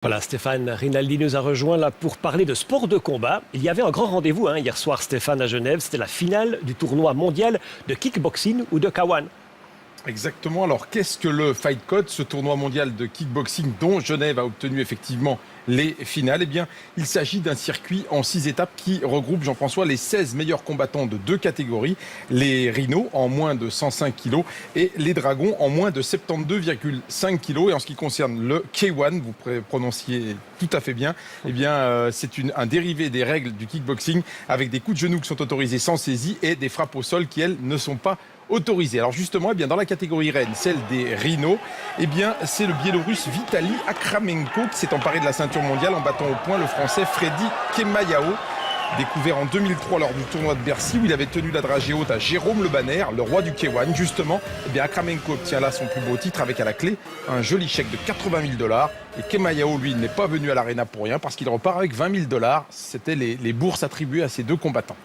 Voilà, Stéphane Rinaldi nous a rejoint là pour parler de sport de combat. Il y avait un grand rendez-vous hier soir, Stéphane, à Genève. C'était la finale du tournoi mondial de kickboxing ou de K1. Exactement. Alors, qu'est-ce que le Fight Code, ce tournoi mondial de kickboxing dont Genève a obtenu effectivement les finales? Eh bien, il s'agit d'un circuit en 6 étapes qui regroupe, Jean-François, les 16 meilleurs combattants de 2 catégories. Les rhinos en moins de 105 kg et les dragons en moins de 72,5 kg. Et en ce qui concerne le K1, vous prononciez tout à fait bien, eh bien, c'est un dérivé des règles du kickboxing avec des coups de genoux qui sont autorisés sans saisie et des frappes au sol qui, elles, ne sont pas autorisé. Alors justement, eh bien, dans la catégorie reine, celle des rhinos, eh bien, c'est le Biélorusse Vitali Akramenko qui s'est emparé de la ceinture mondiale en battant au point le Français Freddy Kemayao, découvert en 2003 lors du tournoi de Bercy où il avait tenu la dragée haute à Jérôme Le Banner, le roi du K1. Justement, eh bien, Akramenko obtient là son plus beau titre avec à la clé un joli chèque de 80 000 $. Et Kemayao, lui, n'est pas venu à l'Arena pour rien parce qu'il repart avec 20 000 $. C'était les bourses attribuées à ces deux combattants.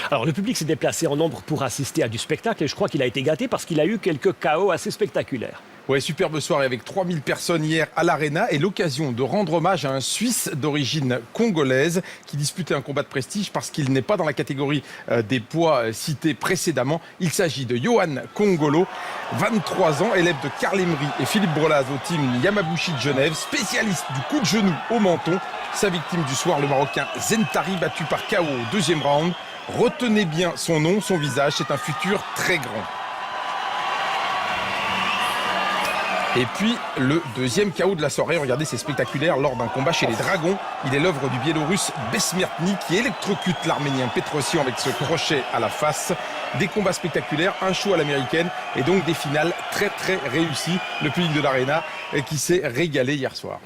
Alors, le public s'est déplacé en nombre pour assister à du spectacle et je crois qu'il a été gâté parce qu'il a eu quelques KO assez spectaculaires. Ouais, superbe soirée avec 3000 personnes hier à l'Arena et l'occasion de rendre hommage à un Suisse d'origine congolaise qui disputait un combat de prestige parce qu'il n'est pas dans la catégorie des poids cités précédemment. Il s'agit de Johan Kongolo, 23 ans, élève de Karl Emery et Philippe Brelaz au team Yamabushi de Genève, spécialiste du coup de genou au menton. Sa victime du soir, le Marocain Zentari, battu par KO au deuxième round. Retenez bien son nom, son visage, c'est un futur très grand. Et puis, le deuxième KO de la soirée, regardez, c'est spectaculaire, lors d'un combat chez les Dragons. Il est l'œuvre du Biélorusse Besmertny qui électrocute l'Arménien Petrosyan avec ce crochet à la face. Des combats spectaculaires, un show à l'américaine et donc des finales très très réussies. Le public de l'Arena qui s'est régalé hier soir.